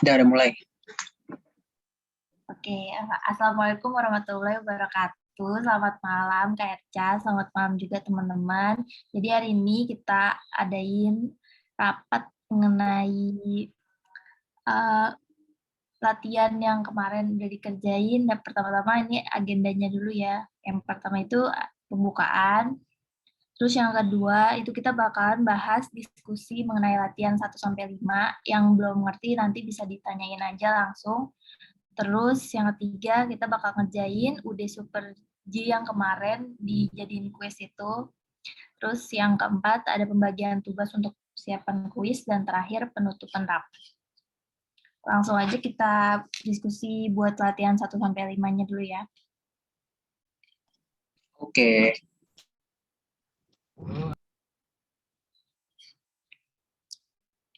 Udah mulai. Oke, Assalamualaikum warahmatullahi wabarakatuh. Selamat malam Kak Erca, selamat malam juga teman-teman. Jadi hari ini kita adain rapat mengenai latihan yang kemarin udah dikerjain. Dan pertama-tama ini agendanya dulu ya. Yang pertama itu pembukaan. Terus yang kedua itu kita bakalan bahas diskusi mengenai latihan 1-5. Yang belum ngerti nanti bisa ditanyain aja langsung. Terus yang ketiga kita bakal ngerjain UD Super G yang kemarin dijadiin kuis itu. Terus yang keempat ada pembagian tugas untuk persiapan kuis dan terakhir penutupan rapat. Langsung aja kita diskusi buat latihan 1-5-nya dulu ya. Oke.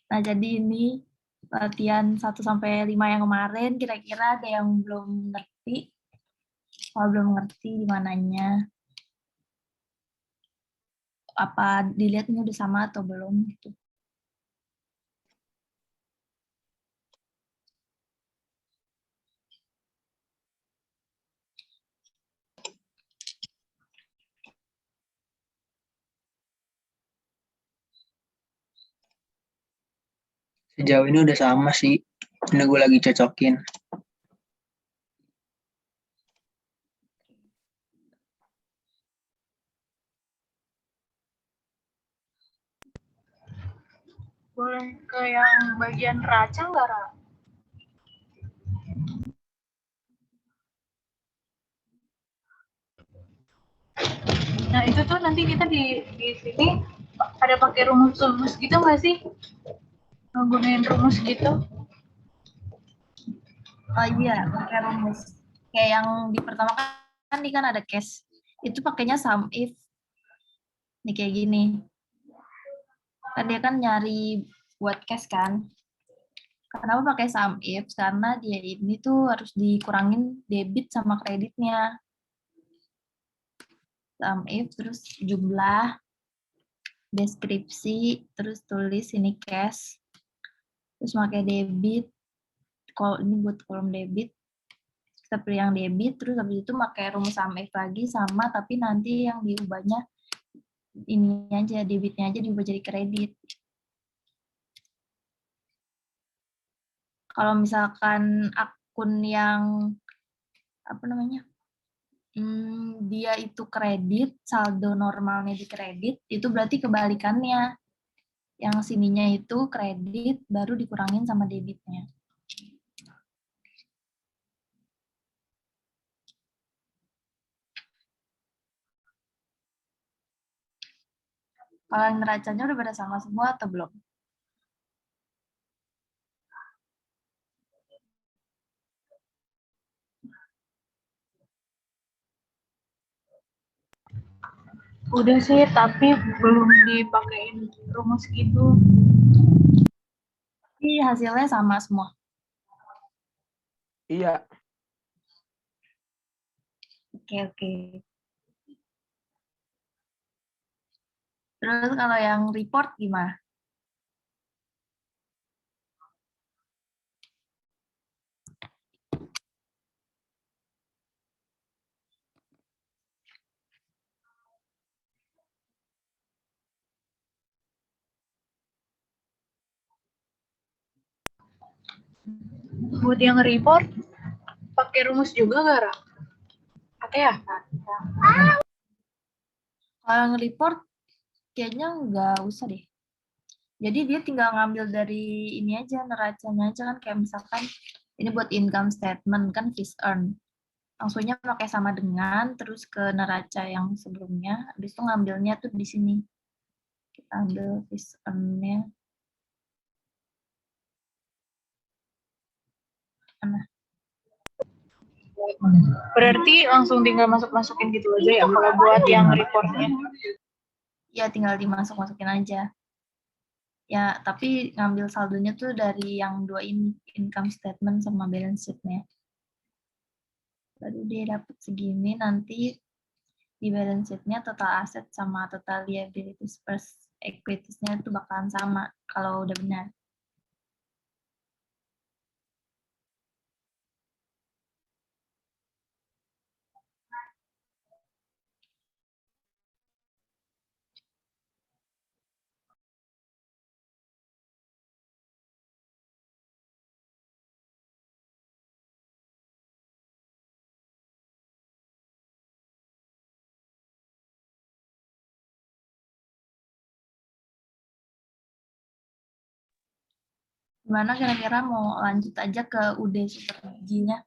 Nah, jadi ini latihan 1-5 yang kemarin, kira-kira ada yang belum ngerti? Kalau belum ngerti di mananya? Apa dilihat ini udah sama atau belum gitu? Sejauh ini udah sama sih. Ini gue lagi cocokin. Boleh ke yang bagian raca nggak, Ra? Nah, itu tuh nanti kita di sini ada pakai rumus-rumus gitu nggak sih? Ngegunain rumus gitu? Oh iya, pakai rumus. Kayak yang di pertama kan ini kan ada case. Itu pakainya sum if. Nih kayak gini. Kan dia kan nyari buat case kan. Kenapa pakai sum if? Karena dia ini tuh harus dikurangin debit sama kreditnya. Sum if, terus jumlah, deskripsi, terus tulis ini cash. Terus pakai debit. Kalau ini buat kolom debit. Kita pilih yang debit, terus habis itu pakai rumus sum if lagi sama, tapi nanti yang diubahnya ini aja, debitnya aja diubah jadi kredit. Kalau misalkan akun yang apa namanya, dia itu kredit, saldo normalnya di kredit, itu berarti kebalikannya. Yang sininya itu kredit, baru dikurangin sama debitnya. Kalau yang neracanya udah pada sama semua atau belum? Udah sih, tapi belum dipakein rumus gitu. Tapi hasilnya sama semua. Iya. Oke. Terus kalau yang report gimana? Buat yang report, pakai rumus juga nggak, Ra? Pakai ya? Kalau yang report, kayaknya nggak usah deh. Jadi dia tinggal ngambil dari ini aja, neracanya aja kan, kayak misalkan ini buat income statement kan fees earn. Langsungnya pakai sama dengan, terus ke neraca yang sebelumnya, habis itu ngambilnya tuh di sini. Kita ambil fees earn-nya. Mana? Berarti langsung tinggal masuk-masukin gitu aja ya kalau buat yang reportnya? Ya tinggal dimasuk-masukin aja. Ya, tapi ngambil saldonya tuh dari yang dua ini, income statement sama balance sheet-nya. Baru dia dapat segini, nanti di balance sheet-nya total asset sama total liabilities plus equities-nya itu bakalan sama kalau udah benar. Gimana kira-kira mau lanjut aja ke UD Supergi-nya?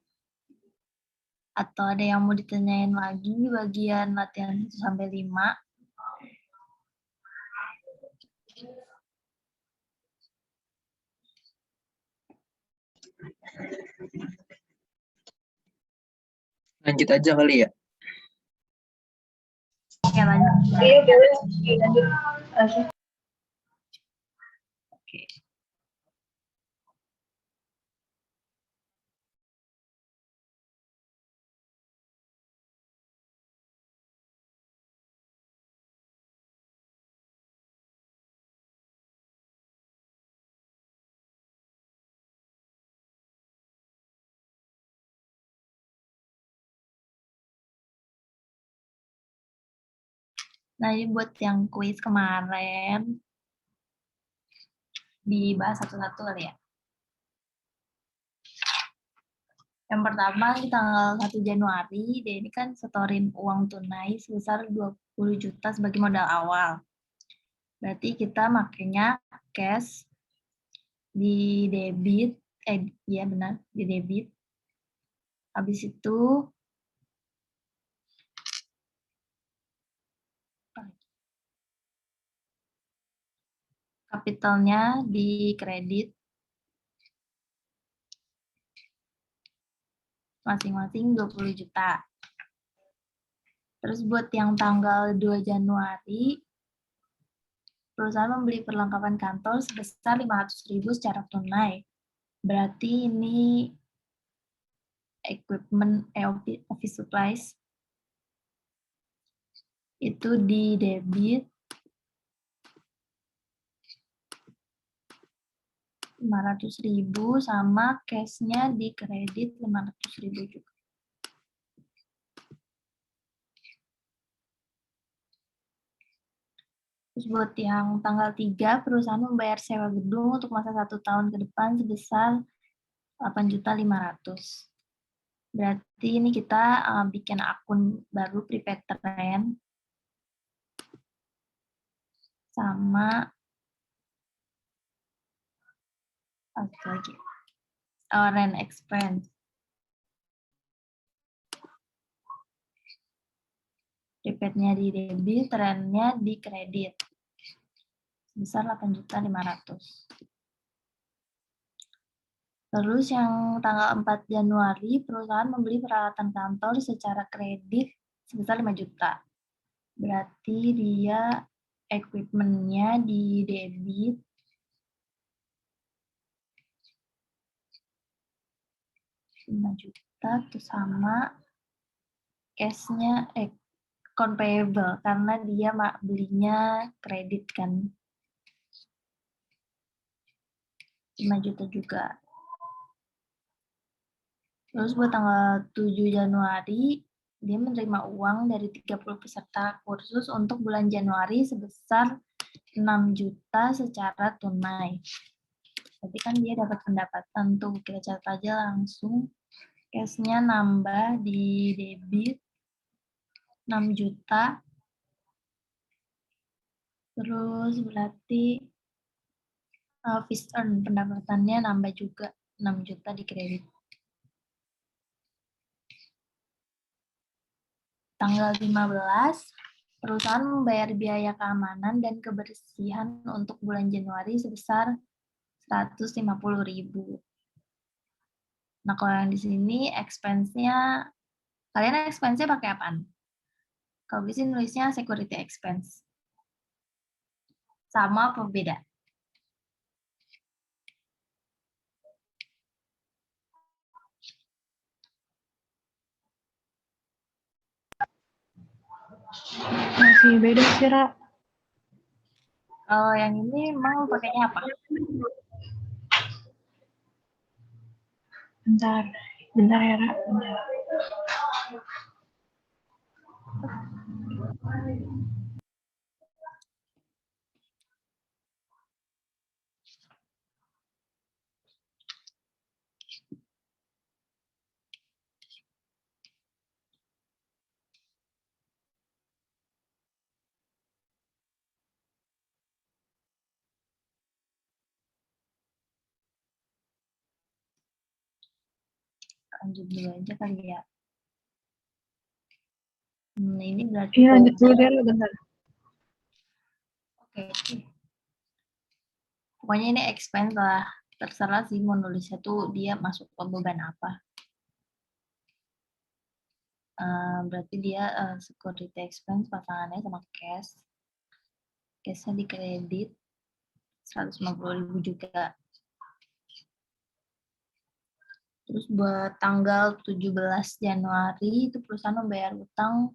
Atau ada yang mau ditanyain lagi bagian latihan 1-5? Lanjut aja kali ya. Oke, lanjut. Iya, boleh. Lanjut. Oke. Nah, ini buat yang kuis kemarin, dibahas satu-satu kali ya. Yang pertama, di tanggal 1 Januari, dia ini kan setorin uang tunai sebesar 20 juta sebagai modal awal. Berarti kita makanya cash di debit, iya benar, di debit. Habis itu, kapitalnya di kredit, masing-masing 20 juta. Terus buat yang tanggal 2 Januari, perusahaan membeli perlengkapan kantor sebesar 500.000 secara tunai. Berarti ini equipment, office supplies, itu di debit 500.000 sama cashnya di kredit 500.000 juga. Terus buat yang tanggal 3, perusahaan membayar sewa gedung untuk masa 1 tahun ke depan sebesar 8.500.000. Berarti ini kita bikin akun baru prepaid rent sama apa lagi? Rent expense. Prepaid-nya di debit, rent-nya di kredit. Sebesar 8.500.000. Terus yang tanggal 4 Januari, perusahaan membeli peralatan kantor secara kredit sebesar 5 juta. Berarti dia equipment-nya di debit 5 juta, terus sama cash-nya account payable, karena dia belinya kredit kan. 5 juta juga. Terus buat tanggal 7 Januari, dia menerima uang dari 30 peserta kursus untuk bulan Januari sebesar 6 juta secara tunai. Tapi kan dia dapat pendapatan tuh, kita catat aja langsung. Cash-nya nambah di debit 6 juta. Terus berarti fees earn, pendapatannya nambah juga 6 juta di kredit. Tanggal 15, perusahaan membayar biaya keamanan dan kebersihan untuk bulan Januari sebesar 150.000. Nah, kalau yang di sini expense-nya, kalian expense-nya pakai apaan? Kalau di sini nulisnya security expense. Sama apa beda? Masih beda sih, Ra. Kalau yang ini emang pakainya apa? Bentar ya, Ra. Bentar. Lanjut dulu aja kali ya. Ini berarti Iya, lanjut dulu deh, bentar. Oke. Pokoknya ini expense lah. Terserah sih mau nulisnya tuh dia masuk ke beban apa. Berarti dia security expense pasangannya sama cash. Cashnya di kredit 150.000 juga. Terus buat tanggal 17 Januari itu perusahaan membayar utang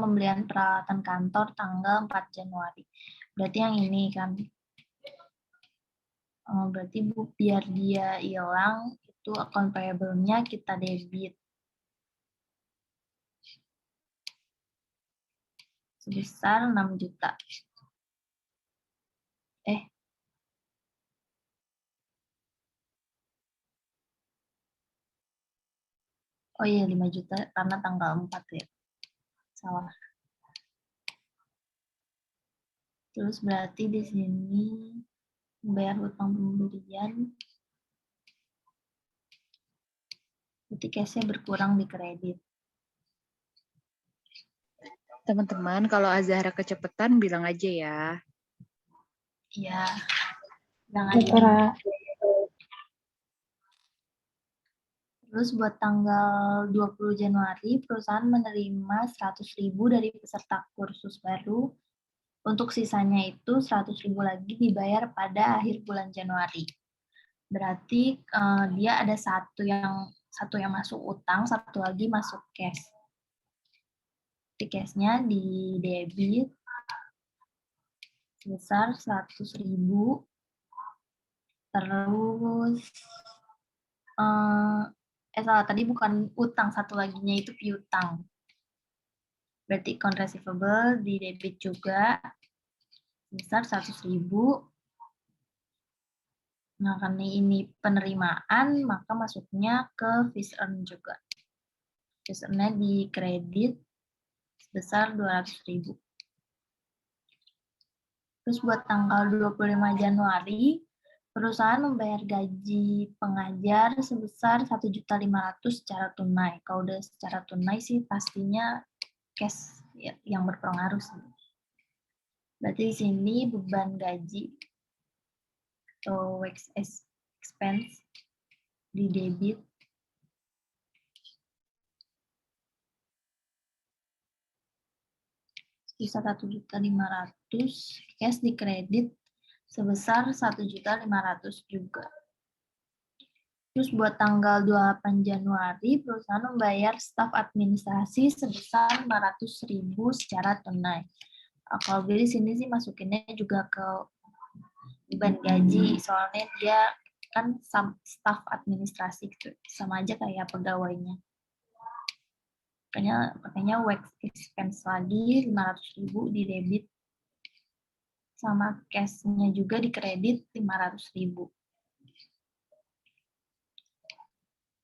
pembelian peralatan kantor tanggal 4 Januari. Berarti yang ini kan. Berarti biar dia hilang itu account payable-nya kita debit. Sebesar 6 juta. Oh iya 5 juta karena tanggal 4 ya. Salah. Terus berarti di sini membayar hutang pembelian. Berarti cash-nya berkurang di kredit. Teman-teman, kalau Azahra kecepatan bilang aja ya. Iya. Bilang aja. Terus buat tanggal 20 Januari, perusahaan menerima 100.000 dari peserta kursus baru. Untuk sisanya itu 100.000 lagi dibayar pada akhir bulan Januari. Berarti dia ada satu yang masuk utang, satu lagi masuk cash. Di cash-nya di debit sebesar 100.000. Terus salah tadi bukan utang, satu laginya itu piutang. Berarti account receivable di debit juga sebesar 100.000. Nah, karena ini penerimaan, maka masuknya ke fees earn juga. Fees earn-nya di kredit sebesar 200.000. Terus buat tanggal 25 Januari, perusahaan membayar gaji pengajar sebesar 1.500.000 secara tunai. Kalau udah secara tunai sih pastinya cash yang berpengaruh sih. Berarti di sini beban gaji atau wax expense di debit sebesar 1.500.000, cash di kredit sebesar 1.500.000 juga. Terus buat tanggal 28 Januari, perusahaan membayar staf administrasi sebesar 500.000 secara tunai. Kalau di sini sih masukinnya juga ke beban gaji, soalnya dia kan staf administrasi gitu, sama aja kayak pegawainya. Makanya wax expense lagi 500.000 di debit, sama cash-nya juga di kredit 500.000.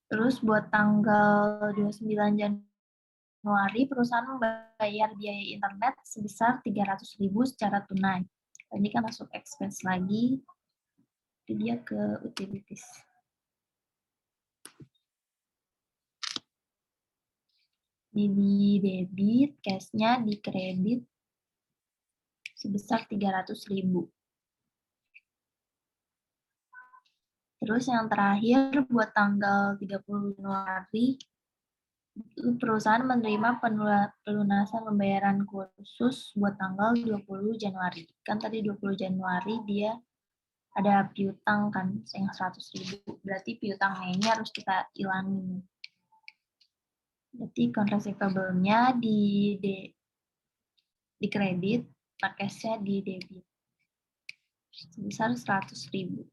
Terus buat tanggal 29 Januari, perusahaan membayar biaya internet sebesar 300.000 secara tunai. Ini kan masuk expense lagi, itu dia ke utilities. Di debit, cash-nya di kredit sebesar 300.000. Terus yang terakhir buat tanggal 30 Januari, perusahaan menerima pelunasan pembayaran kursus buat tanggal 20 Januari. Kan tadi 20 Januari dia ada piutang kan yang 100.000. Berarti piutangnya ini harus kita hilangin. Berarti account receivable-nya di kredit, cash-nya di debit. Sebesar 100.000.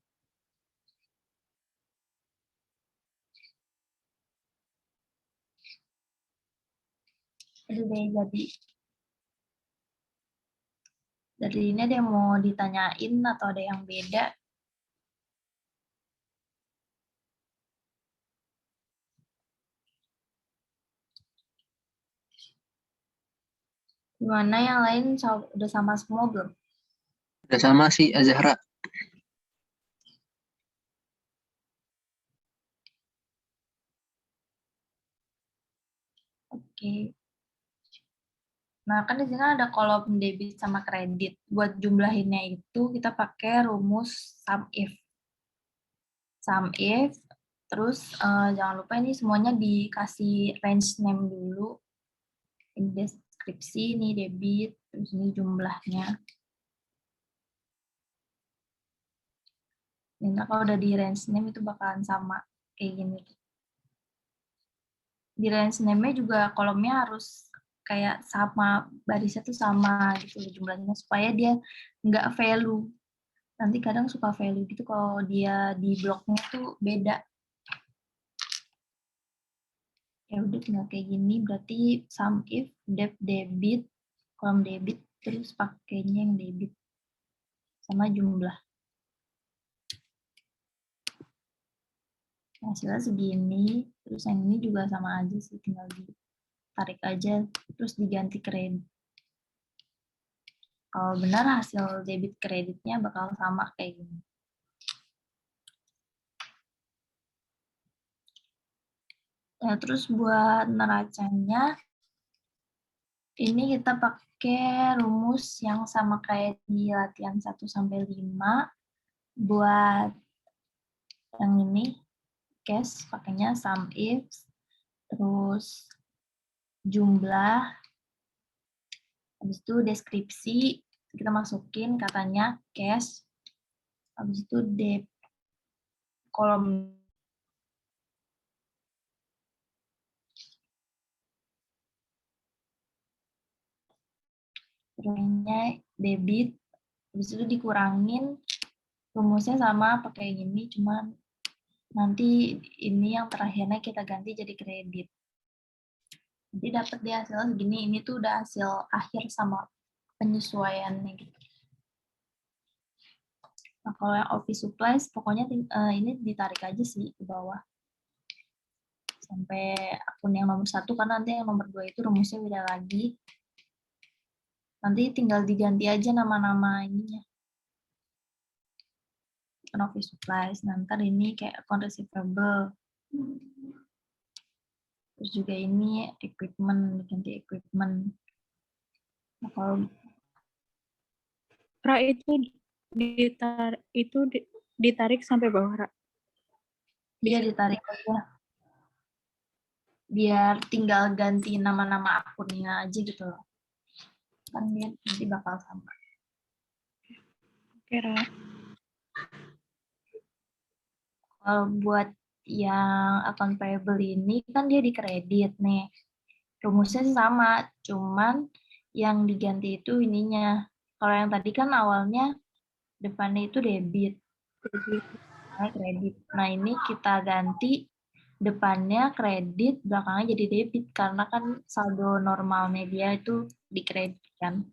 Jadi dari ini ada yang mau ditanyain atau ada yang beda? Gimana yang lain udah sama semua belum? Udah sama sih Azahra. Oke. Nah, kan di sini ada kolom debit sama kredit. Buat jumlahinnya itu kita pakai rumus sum if. Sum if, terus jangan lupa ini semuanya dikasih range name dulu. Ini deskripsi, ini debit, terus ini jumlahnya. Nah, kalau udah di range name itu bakalan sama kayak gini. Di range name-nya juga kolomnya harus kayak sama, barisnya tuh sama gitu jumlahnya, supaya dia nggak value. Nanti kadang suka value gitu kalau dia di bloknya tuh beda. Ya udah tinggal kayak gini, berarti sum if debit, kolom debit, terus pakainya yang debit sama jumlah. Hasilnya segini, terus yang ini juga sama aja sih, tinggal ditarik aja, terus diganti kredit. Kalau benar hasil debit kreditnya bakal sama kayak gini. Nah, terus buat neracanya, ini kita pakai rumus yang sama kayak di latihan 1-5. Buat yang ini, case, pakainya sum if, terus jumlah, habis itu deskripsi, kita masukin katanya case, habis itu kolom terusnya debit, habis itu dikurangin, rumusnya sama pakai gini, cuman nanti ini yang terakhirnya kita ganti jadi kredit. Jadi dapat dia hasilnya segini, ini tuh udah hasil akhir sama penyesuaiannya gitu. Nah, kalau yang office supplies, pokoknya ini ditarik aja sih ke bawah. Sampai akun yang nomor 1, karena nanti yang nomor 2 itu rumusnya beda lagi. Nanti tinggal diganti aja nama-nama ininya. Akun office supplies, nanti ini kayak account receivable. Terus juga ini equipment, diganti equipment. Nah, kalau Ra ditarik sampai bawah, Ra. dia ditarik aja. Biar tinggal ganti nama-nama akunnya aja gitu loh. Kan dia nanti bakal sama. Oke, Ra. Kalau buat yang account payable ini kan dia di kredit nih. Rumusnya sama, cuman yang diganti itu ininya. Kalau yang tadi kan awalnya depannya itu debit. Kredit. Nah, ini kita ganti depannya kredit, belakangnya jadi debit karena kan saldo normalnya dia itu di kredit kan.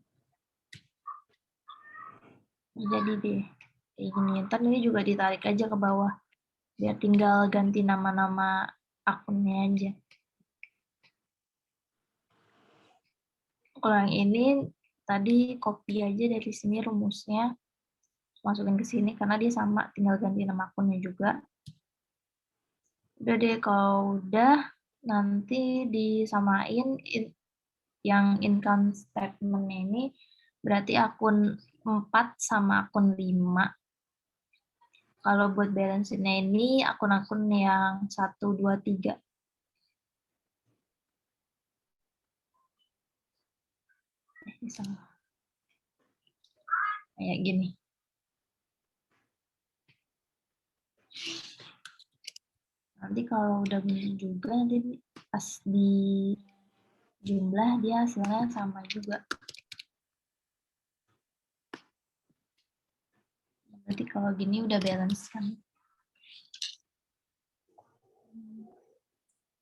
Jadi deh kayak gini. Ntar ini juga ditarik aja ke bawah. Biar tinggal ganti nama-nama akunnya aja. Kalau yang ini tadi copy aja dari sini rumusnya, masukin ke sini karena dia sama, tinggal ganti nama akunnya juga. Udah deh, kalau udah nanti disamain yang income statement ini berarti akun 4 sama akun 5. Kalau buat balance-nya ini akun-akun yang 1, 2, 3. Bisa. Kayak gini. Nanti kalau udah begini juga, nanti pas di jumlah dia hasilnya sama juga. Berarti kalau gini udah balance kan.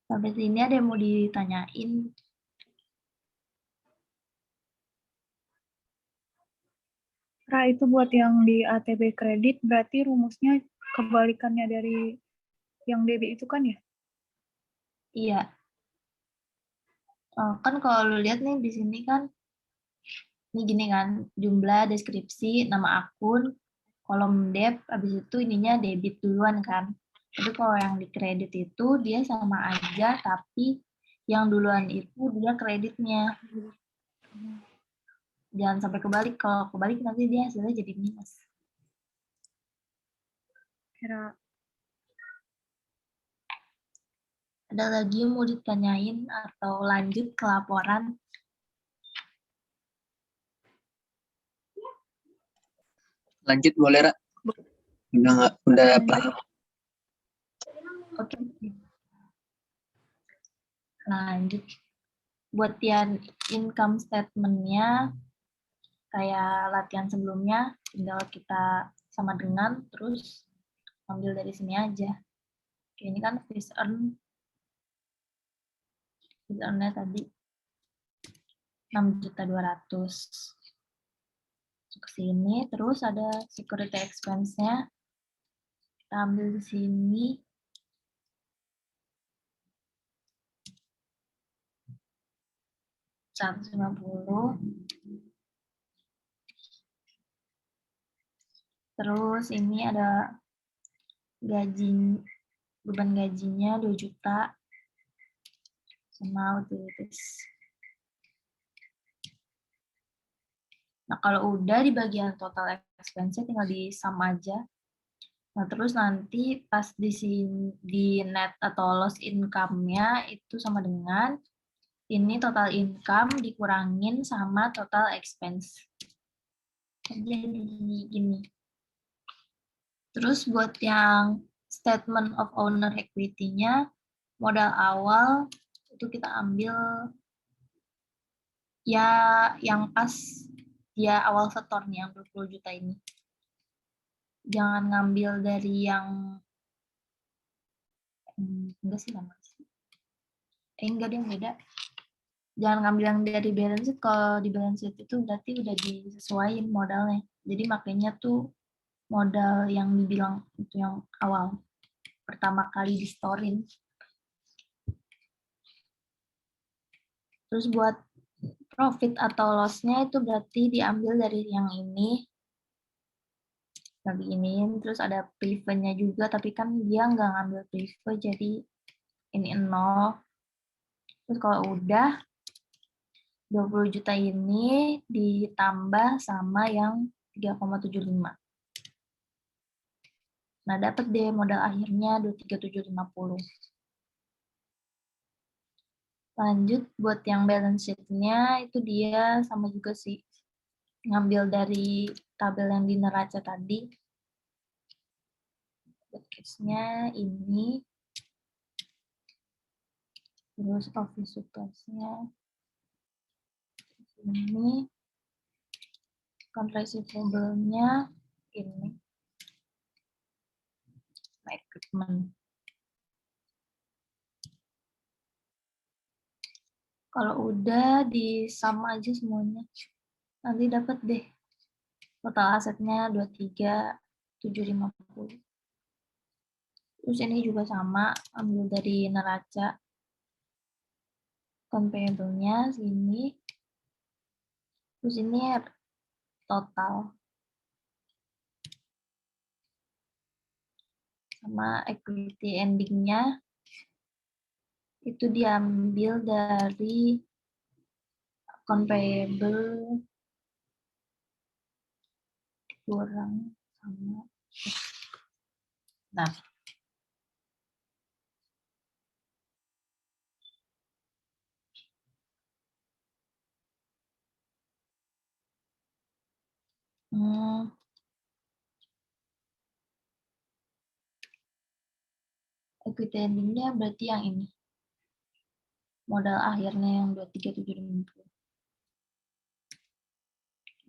Sampai sini ada yang mau ditanyain? Ra, itu buat yang di ATB kredit, berarti rumusnya kebalikannya dari yang debit itu kan ya? Iya. Kan kalau lu lihat nih di sini kan, ini gini kan, jumlah, deskripsi, nama akun, kolom deb, habis itu ininya debit duluan kan. Tapi kalau yang di kredit itu dia sama aja, tapi yang duluan itu dia kreditnya. Jangan sampai kebalik. Kalau kebalik nanti dia hasilnya jadi minus. Kira Ada lagi yang mau ditanyain atau lanjut ke laporan? Lanjut boleh, Ra? Udah paham. Oke. Lanjut. Buat yang income statement-nya, kayak latihan sebelumnya, tinggal kita sama dengan, terus ambil dari sini aja. Oke, ini kan fees earn-nya tadi 6.200.000. Masuk ke sini, terus ada security expense-nya. Kita ambil di sini. $150. Terus ini ada gaji, beban gajinya 2 juta sama utilities. Nah, kalau udah di bagian total expense tinggal di sum aja. Nah, terus nanti pas di sini di net atau loss income-nya itu sama dengan ini total income dikurangin sama total expense. Jadi gini. Terus buat yang statement of owner equity-nya, modal awal itu kita ambil ya yang pas dia awal setor nih yang 20 juta ini. Jangan ngambil dari yang enggak sih sama sih. Enggak deh, beda. Jangan ngambil yang dari balance sheet. Kalau di balance sheet itu berarti udah disesuaiin modalnya. Jadi makanya tuh modal yang dibilang itu yang awal pertama kali di storein. Terus buat profit atau loss-nya itu berarti diambil dari yang ini. Lagi ini, terus ada PIV-nya juga, tapi kan dia nggak ngambil PIV, jadi ini 0. Terus kalau udah 20 juta ini ditambah sama yang 3,75. Nah, dapat deh modal akhirnya 23750. Lanjut buat yang balance sheet-nya itu dia sama juga sih. Ngambil dari tabel yang di neraca tadi. Buat case-nya ini. Terus office supplies-nya ini. Account receivable-nya ini. Equipment. Kalau udah di sama aja semuanya, nanti dapat deh total asetnya 23.750. Terus ini juga sama, ambil dari neraca. Account payable-nya sini. Terus ini total. Sama equity ending-nya itu diambil dari account payable kurang sama. Nah, equity ending-nya berarti yang ini. Modal akhirnya yang 23.750.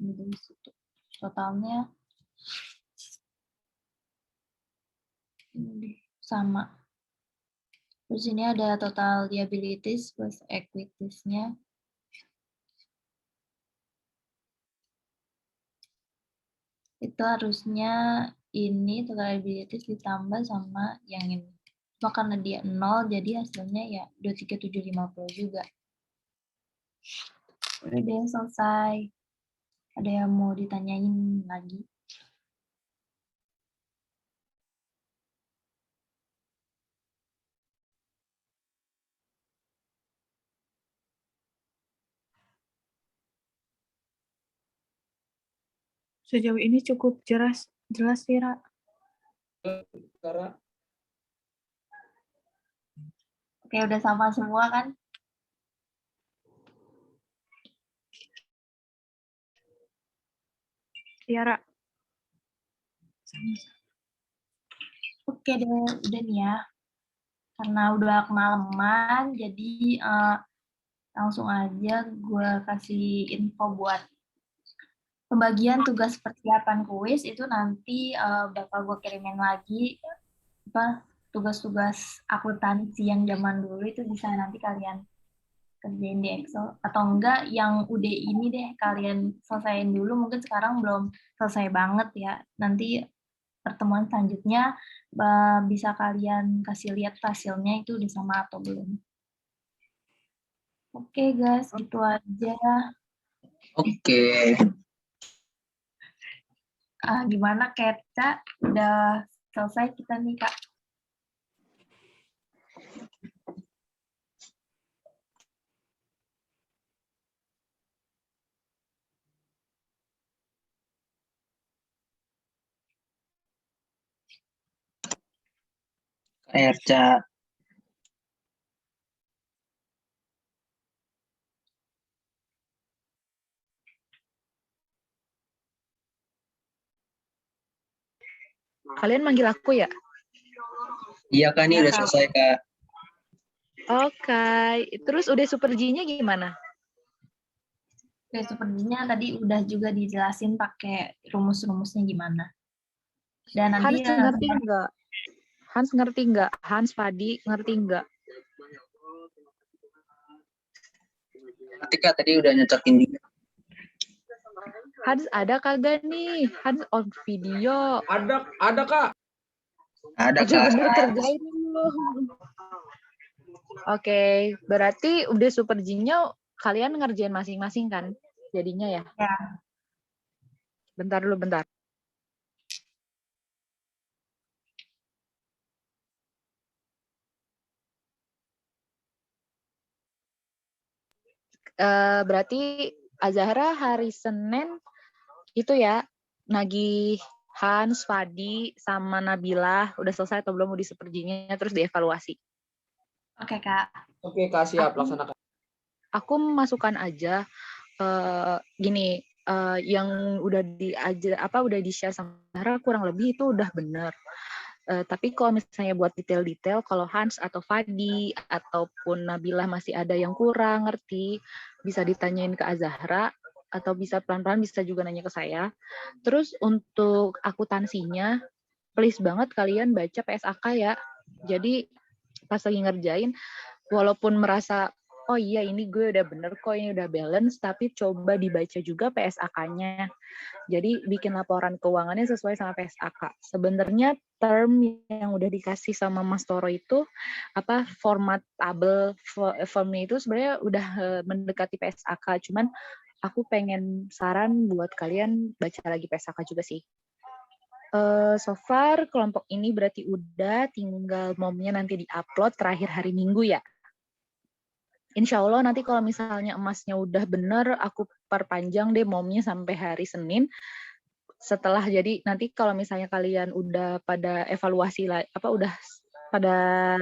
Ini dari situ. Totalnya ini sama. Terus ini ada total liabilities plus equities-nya. Itu harusnya ini total liabilities ditambah sama yang ini. Cuma karena dia 0, jadi hasilnya ya 23750 juga. Udah deh, selesai. Ada yang mau ditanyain lagi? Sejauh ini cukup jelas sih, Ra. Oke, udah sama semua kan? Iya, Ra. Oke deh, udah nih ya. Karena udah kemalaman, jadi langsung aja gue kasih info buat pembagian tugas persiapan kuis itu nanti bakal gue kirimin lagi apa tugas-tugas akuntansi yang zaman dulu itu bisa nanti kalian kerjain di Excel atau enggak yang udah ini deh kalian selesaiin dulu mungkin sekarang belum selesai banget ya nanti pertemuan selanjutnya bisa kalian kasih lihat hasilnya itu udah sama atau belum. Oke guys, gitu aja. Oke. Gimana Keca? Udah selesai kita nih Kak. Erca. Kalian manggil aku ya? Iya kan, ini Iya, udah Kak. selesai, Kak. Oke. Terus udah super G-nya gimana? Oke, sepertinya tadi udah juga dijelasin pakai rumus-rumusnya gimana. Dan nanti Hans ngerti nggak? Hans ngerti nggak? Hans Padi ngerti nggak? Nanti Kak tadi udah nyocokin juga. Hans ada kagak nih? Hans on video. Ada Kak. Ada Udah Kak. bener kerjain dulu. Oke, berarti udah super G-nya kalian ngerjain masing-masing kan? Jadinya ya? Ya. Bentar dulu, bentar. Berarti Azahra hari Senin itu ya nagih Hans, Fadi, sama Nabila udah selesai atau belum di super G-nya terus dievaluasi. Oke, Kak. Oke Kak, siap laksanakan. Aku masukkan aja gini yang udah udah di-share sama Zahra kurang lebih itu udah benar. Tapi kalau misalnya buat detail-detail, kalau Hans atau Fadi ataupun Nabila masih ada yang kurang ngerti, bisa ditanyain ke Azahra atau bisa pelan-pelan bisa juga nanya ke saya. Terus untuk akuntansinya, please banget kalian baca PSAK ya. Jadi pas lagi ngerjain, walaupun merasa oh iya ini gue udah bener kok, ini udah balance, tapi coba dibaca juga PSAK-nya. Jadi bikin laporan keuangannya sesuai sama PSAK. Sebenarnya term yang udah dikasih sama Mas Toro itu format tabel formnya itu sebenarnya udah mendekati PSAK. Cuman aku pengen saran buat kalian baca lagi PSAK juga sih. So far kelompok ini berarti udah tinggal momnya nanti diupload terakhir hari Minggu ya. Insya Allah nanti kalau misalnya emasnya udah bener, aku perpanjang deh momnya sampai hari Senin. Setelah jadi nanti kalau misalnya kalian udah pada evaluasi udah pada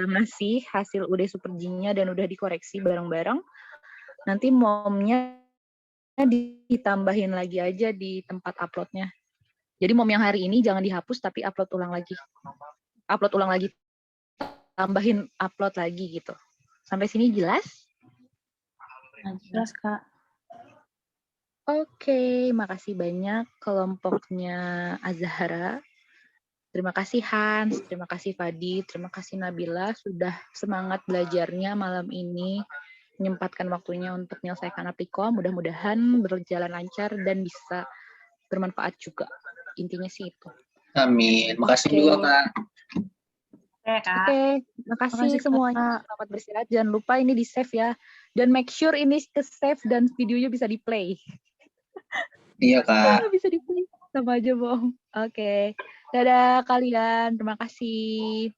ngasih hasil UD Super G-nya dan udah dikoreksi bareng-bareng, nanti momnya ditambahin lagi aja di tempat uploadnya. Jadi mom yang hari ini jangan dihapus tapi upload ulang lagi. Upload ulang lagi. Tambahin upload lagi gitu. Sampai sini jelas? Jelas, Kak. Oke, makasih banyak kelompoknya Azahra. Terima kasih Hans, terima kasih Fadi, terima kasih Nabila sudah semangat belajarnya malam ini, menyempatkan waktunya untuk menyelesaikan aplikon. Mudah-mudahan berjalan lancar dan bisa bermanfaat juga. Intinya sih itu. Amin. Makasih juga Kak. Oke, Kak. Oke, makasih semuanya. Selamat beristirahat. Jangan lupa ini di save ya. Dan make sure ini ke save dan videonya bisa di play. Iya Kak. Bisa di play sama aja bohong. Oke. Dadah kalian. Terima kasih.